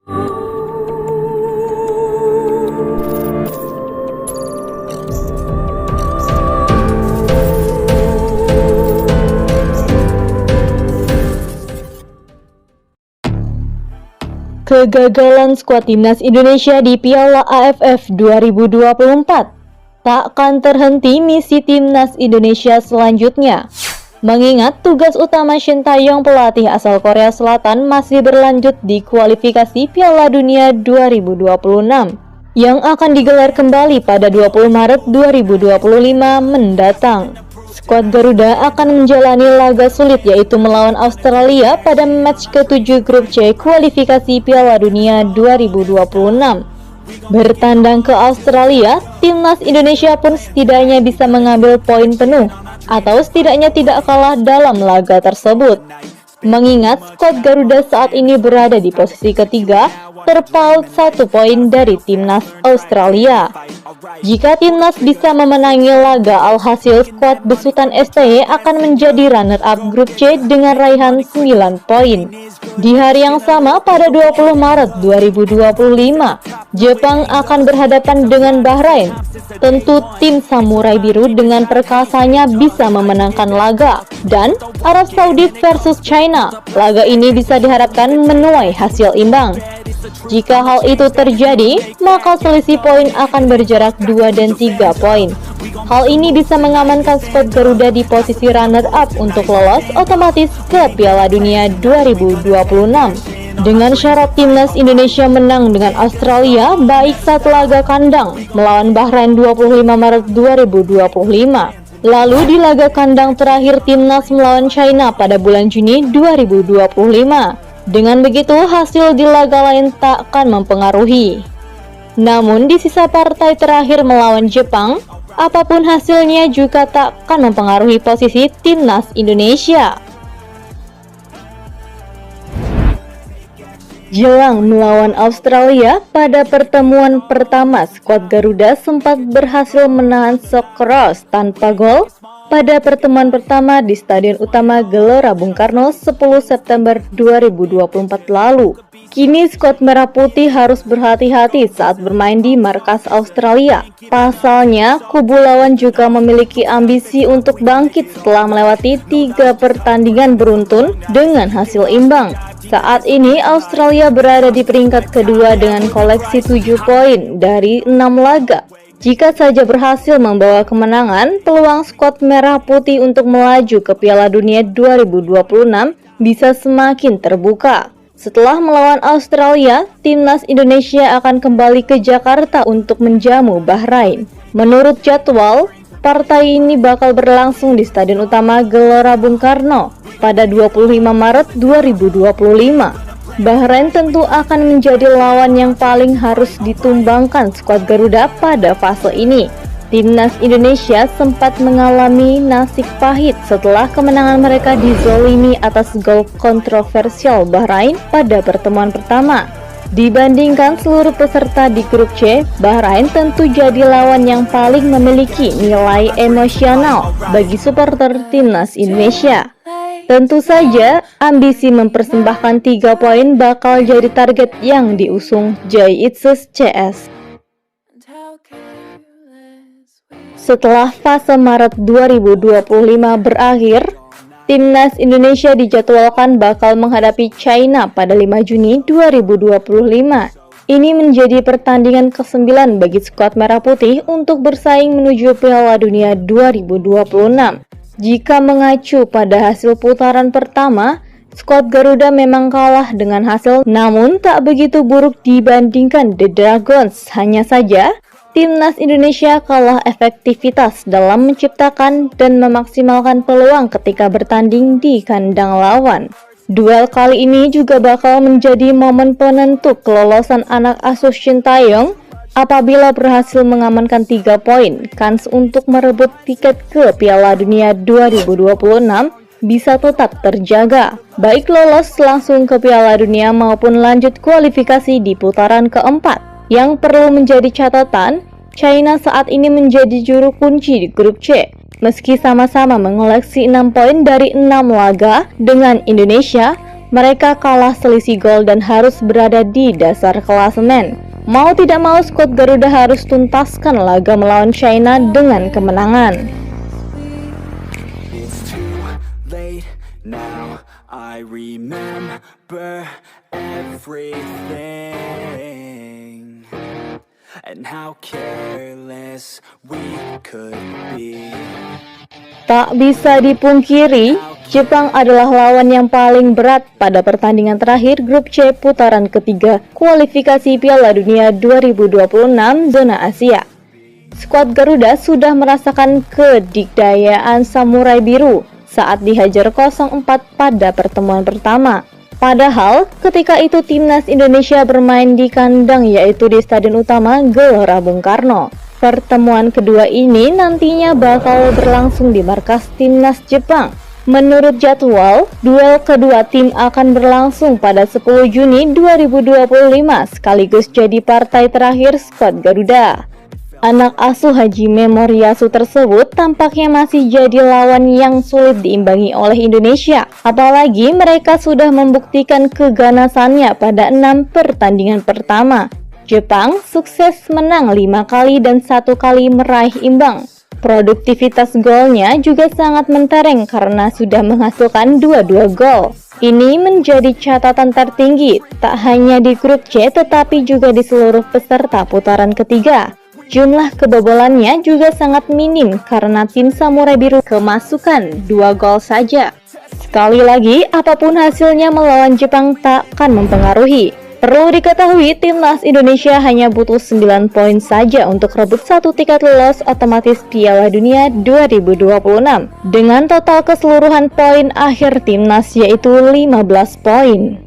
Kegagalan skuad timnas Indonesia di Piala AFF 2024 tak akan terhenti misi timnas Indonesia selanjutnya. Mengingat tugas utama Shin Tae-yong, pelatih asal Korea Selatan, masih berlanjut di kualifikasi Piala Dunia 2026 yang akan digelar kembali pada 20 Maret 2025 mendatang. Skuad Garuda akan menjalani laga sulit, yaitu melawan Australia pada match ke-7 grup C kualifikasi Piala Dunia 2026. Bertandang ke Australia, timnas Indonesia pun setidaknya bisa mengambil poin penuh atau setidaknya tidak kalah dalam laga tersebut. Mengingat skuad Garuda saat ini berada di posisi ketiga, terpaut 1 poin dari timnas Australia. Jika timnas bisa memenangi laga, alhasil skuad besutan STY akan menjadi runner-up grup C dengan raihan 9 poin. Di hari yang sama pada 20 Maret 2025, Jepang akan berhadapan dengan Bahrain. Tentu tim Samurai Biru dengan perkasanya bisa memenangkan laga. Dan Arab Saudi versus China, laga ini bisa diharapkan menuai hasil imbang. Jika hal itu terjadi, maka selisih poin akan berjarak 2 dan 3 poin. Hal ini bisa mengamankan skuad Garuda di posisi runner-up untuk lolos otomatis ke Piala Dunia 2026. Dengan syarat timnas Indonesia menang dengan Australia baik saat laga kandang melawan Bahrain 25 Maret 2025. Lalu di laga kandang terakhir timnas melawan China pada bulan Juni 2025. Dengan begitu, hasil di laga lain tak akan mempengaruhi. Namun di sisa partai terakhir melawan Jepang, apapun hasilnya juga tak akan mempengaruhi posisi timnas Indonesia. Jelang melawan Australia pada pertemuan pertama, skuad Garuda sempat berhasil menahan Socceroos tanpa gol pada pertemuan pertama di Stadion Utama Gelora Bung Karno 10 September 2024 lalu. Kini skuad Merah Putih harus berhati-hati saat bermain di markas Australia. Pasalnya, kubu lawan juga memiliki ambisi untuk bangkit setelah melewati 3 pertandingan beruntun dengan hasil imbang. Saat ini Australia berada di peringkat kedua dengan koleksi 7 poin dari 6 laga. Jika saja berhasil membawa kemenangan, peluang skuad Merah Putih untuk melaju ke Piala Dunia 2026 bisa semakin terbuka. Setelah melawan Australia, timnas Indonesia akan kembali ke Jakarta untuk menjamu Bahrain. Menurut jadwal, partai ini bakal berlangsung di Stadion Utama Gelora Bung Karno pada 25 Maret 2025. Bahrain tentu akan menjadi lawan yang paling harus ditumbangkan skuad Garuda pada fase ini. Timnas Indonesia sempat mengalami nasib pahit setelah kemenangan mereka dizolimi atas gol kontroversial Bahrain pada pertemuan pertama. Dibandingkan seluruh peserta di grup C, Bahrain tentu jadi lawan yang paling memiliki nilai emosional bagi supporter timnas Indonesia. Tentu saja, ambisi mempersembahkan 3 poin bakal jadi target yang diusung Jaitsus CS. Setelah fase Maret 2025 berakhir, timnas Indonesia dijadwalkan bakal menghadapi China pada 5 Juni 2025. Ini menjadi pertandingan ke-9 bagi skuad Merah Putih untuk bersaing menuju Piala Dunia 2026. Jika mengacu pada hasil putaran pertama, skuad Garuda memang kalah dengan hasil, namun tak begitu buruk dibandingkan The Dragons. Hanya saja, timnas Indonesia kalah efektivitas dalam menciptakan dan memaksimalkan peluang ketika bertanding di kandang lawan. Duel kali ini juga bakal menjadi momen penentu kelolosan anak asuh Shin Tae-yong. Apabila berhasil mengamankan 3 poin, kans untuk merebut tiket ke Piala Dunia 2026 bisa tetap terjaga, baik lolos langsung ke Piala Dunia maupun lanjut kualifikasi di putaran keempat. Yang perlu menjadi catatan, China saat ini menjadi juru kunci di grup C. Meski sama-sama mengoleksi 6 poin dari 6 laga dengan Indonesia, Mereka kalah selisih gol dan harus berada di dasar klasemen. Mau tidak mau, skuad Garuda harus tuntaskan laga melawan China dengan kemenangan. Now I remember everything and how careless we could be. Tak bisa dipungkiri, Jepang adalah lawan yang paling berat pada pertandingan terakhir grup C putaran ketiga kualifikasi Piala Dunia 2026 zona Asia. Skuad Garuda sudah merasakan kedikdayaan Samurai Biru saat dihajar 0-4 pada pertemuan pertama. Padahal ketika itu timnas Indonesia bermain di kandang, yaitu di Stadion Utama Gelora Bung Karno. Pertemuan kedua ini nantinya bakal berlangsung di markas timnas Jepang. Menurut jadwal, duel kedua tim akan berlangsung pada 10 Juni 2025 sekaligus jadi partai terakhir skuad Garuda. Anak asuh Hajime Moriyasu tersebut tampaknya masih jadi lawan yang sulit diimbangi oleh Indonesia. Apalagi mereka sudah membuktikan keganasannya pada 6 pertandingan pertama. Jepang sukses menang 5 kali dan 1 kali meraih imbang. Produktivitas golnya juga sangat mentereng karena sudah menghasilkan 22 gol. Ini menjadi catatan tertinggi tak hanya di grup C tetapi juga di seluruh peserta putaran ketiga. Jumlah kebobolannya juga sangat minim karena tim Samurai Biru kemasukan 2 gol saja. Sekali lagi, apapun hasilnya melawan Jepang takkan mempengaruhi. Perlu diketahui, timnas Indonesia hanya butuh 9 poin saja untuk rebut 1 tiket lolos otomatis Piala Dunia 2026 dengan total keseluruhan poin akhir timnas yaitu 15 poin.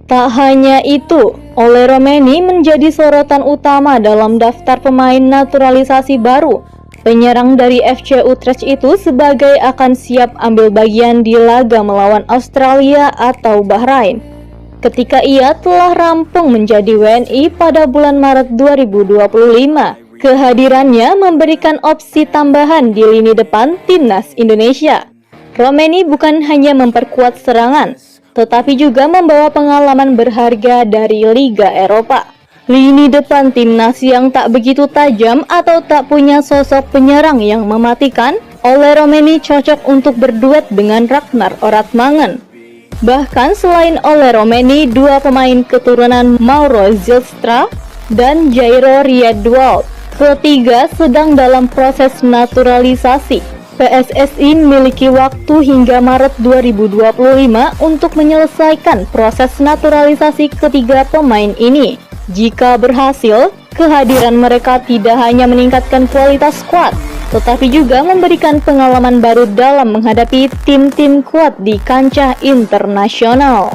Tak hanya itu, Ole Romeni menjadi sorotan utama dalam daftar pemain naturalisasi baru. Penyerang dari FC Utrecht itu sebagai akan siap ambil bagian di laga melawan Australia atau Bahrain ketika ia telah rampung menjadi WNI pada bulan Maret 2025. Kehadirannya memberikan opsi tambahan di lini depan timnas Indonesia. Romeni bukan hanya memperkuat serangan, tetapi juga membawa pengalaman berharga dari Liga Eropa. Lini depan timnas yang tak begitu tajam atau tak punya sosok penyerang yang mematikan, Ole Romeni cocok untuk berduet dengan Ragnar Oratmangen. Bahkan selain Ole Romeni, 2 pemain keturunan Mauro Zylstra dan Jairo Riedwald ketiga sedang dalam proses naturalisasi. PSSI memiliki waktu hingga Maret 2025 untuk menyelesaikan proses naturalisasi ketiga pemain ini. Jika berhasil, kehadiran mereka tidak hanya meningkatkan kualitas skuad, tetapi juga memberikan pengalaman baru dalam menghadapi tim-tim kuat di kancah internasional.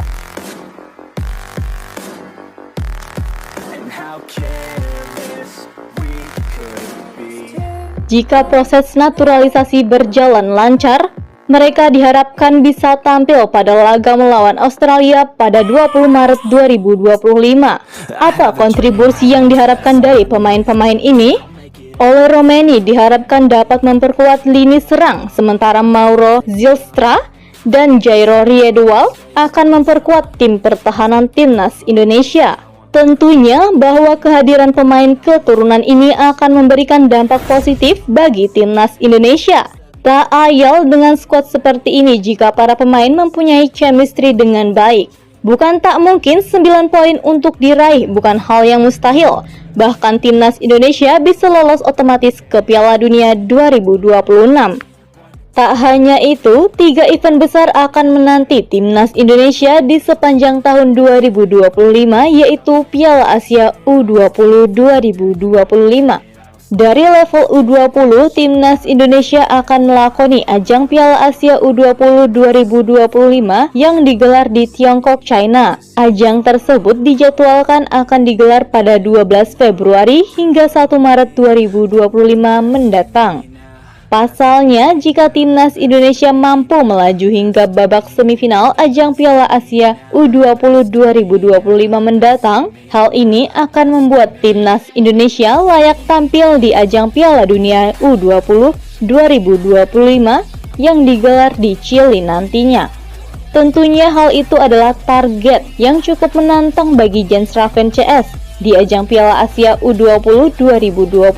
Jika proses naturalisasi berjalan lancar, mereka diharapkan bisa tampil pada laga melawan Australia pada 20 Maret 2025. Apa kontribusi yang diharapkan dari pemain-pemain ini? Ole Romeni diharapkan dapat memperkuat lini serang, sementara Mauro Zylstra dan Jairo Riedwald akan memperkuat tim pertahanan timnas Indonesia. Tentunya bahwa kehadiran pemain keturunan ini akan memberikan dampak positif bagi timnas Indonesia. Tak ayal dengan skuad seperti ini jika para pemain mempunyai chemistry dengan baik. Bukan tak mungkin 9 poin untuk diraih bukan hal yang mustahil. Bahkan timnas Indonesia bisa lolos otomatis ke Piala Dunia 2026. Tak hanya itu, 3 event besar akan menanti timnas Indonesia di sepanjang tahun 2025, yaitu Piala Asia U20 2025. Dari level U20, timnas Indonesia akan melakoni ajang Piala Asia U20 2025 yang digelar di Tiongkok, China. Ajang tersebut dijadwalkan akan digelar pada 12 Februari hingga 1 Maret 2025 mendatang. Pasalnya, jika timnas Indonesia mampu melaju hingga babak semifinal ajang Piala Asia U20 2025 mendatang, hal ini akan membuat timnas Indonesia layak tampil di ajang Piala Dunia U20 2025 yang digelar di Chili nantinya. Tentunya hal itu adalah target yang cukup menantang bagi Jens Raven CS di ajang Piala Asia U20 2025,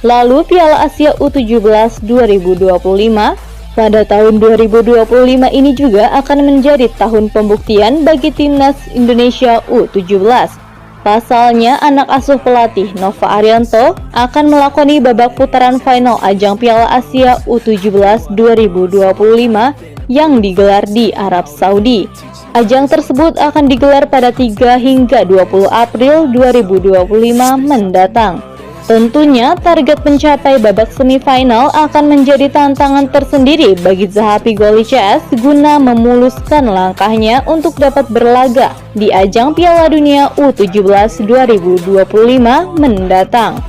lalu Piala Asia U17 2025. Pada tahun 2025 ini juga akan menjadi tahun pembuktian bagi timnas Indonesia U17. Pasalnya, anak asuh pelatih Nova Arianto akan melakoni babak putaran final ajang Piala Asia U17 2025 yang digelar di Arab Saudi. Ajang tersebut akan digelar pada 3 hingga 20 April 2025 mendatang. Tentunya target mencapai babak semifinal akan menjadi tantangan tersendiri bagi Zahapi Goli CS guna memuluskan langkahnya untuk dapat berlaga di ajang Piala Dunia U17 2025 mendatang.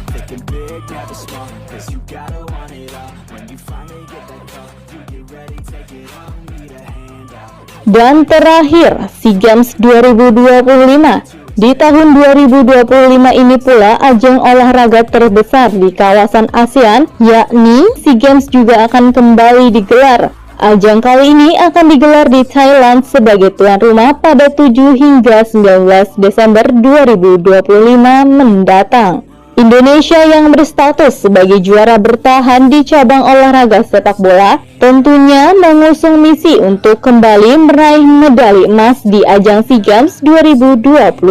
Dan terakhir, SEA Games 2025. Di tahun 2025 ini pula ajang olahraga terbesar di kawasan ASEAN, yakni SEA Games juga akan kembali digelar. Ajang kali ini akan digelar di Thailand sebagai tuan rumah pada 7 hingga 19 Desember 2025 mendatang. Indonesia yang berstatus sebagai juara bertahan di cabang olahraga sepak bola tentunya mengusung misi untuk kembali meraih medali emas di ajang SEA Games 2025.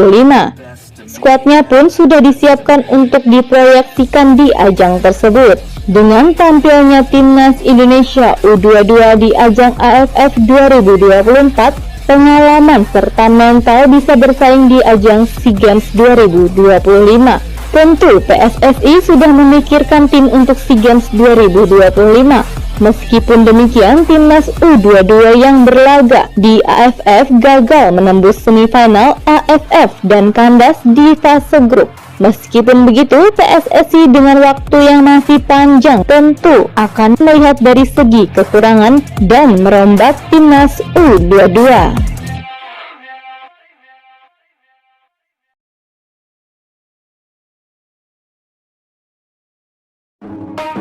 Skuadnya pun sudah disiapkan untuk diproyeksikan di ajang tersebut. Dengan tampilnya timnas Indonesia U22 di ajang AFF 2024, pengalaman serta mental bisa bersaing di ajang SEA Games 2025. Tentu PSSI sudah memikirkan tim untuk SEA Games 2025. Meskipun demikian, timnas U22 yang berlaga di AFF gagal menembus semifinal AFF dan kandas di fase grup. Meskipun begitu, PSSI dengan waktu yang masih panjang tentu akan melihat dari segi kekurangan dan merombak timnas U22.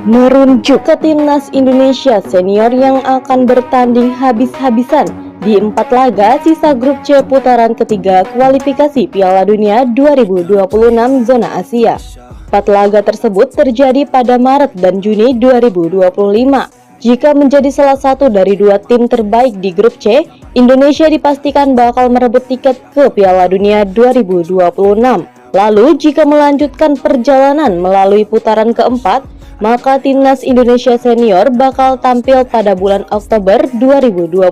Merujuk ke timnas Indonesia senior yang akan bertanding habis-habisan di 4 laga sisa grup C putaran ketiga kualifikasi Piala Dunia 2026 zona Asia. 4 laga tersebut terjadi pada Maret dan Juni 2025. Jika menjadi salah satu dari 2 tim terbaik di grup C, Indonesia dipastikan bakal merebut tiket ke Piala Dunia 2026. Lalu jika melanjutkan perjalanan melalui putaran keempat, maka timnas Indonesia senior bakal tampil pada bulan Oktober 2025.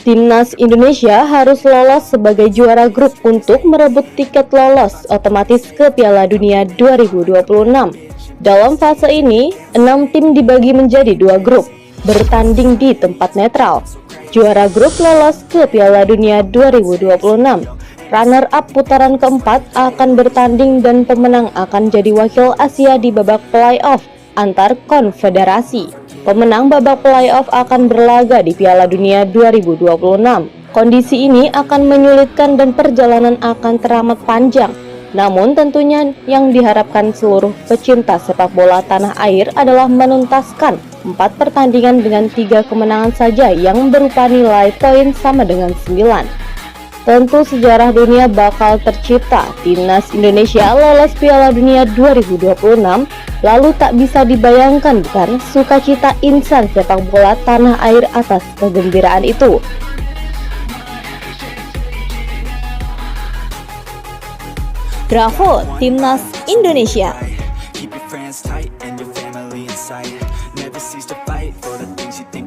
Timnas Indonesia harus lolos sebagai juara grup untuk merebut tiket lolos otomatis ke Piala Dunia 2026. Dalam fase ini, 6 tim dibagi menjadi 2 grup, bertanding di tempat netral. Juara grup lolos ke Piala Dunia 2026. Runner-up putaran keempat akan bertanding dan pemenang akan jadi wakil Asia di babak playoff antar konfederasi. Pemenang babak playoff akan berlaga di Piala Dunia 2026. Kondisi ini akan menyulitkan dan perjalanan akan teramat panjang. Namun tentunya yang diharapkan seluruh pecinta sepak bola tanah air adalah menuntaskan 4 pertandingan dengan 3 kemenangan saja yang berupa nilai poin sama dengan 9. Tentu sejarah dunia bakal tercipta. Timnas Indonesia lolos Piala Dunia 2026, lalu tak bisa dibayangkan bukan sukacita insan sepak bola tanah air atas kegembiraan itu. Bravo Timnas Indonesia. Keep your friends tight and your family in sight. Never cease to fight for the things you think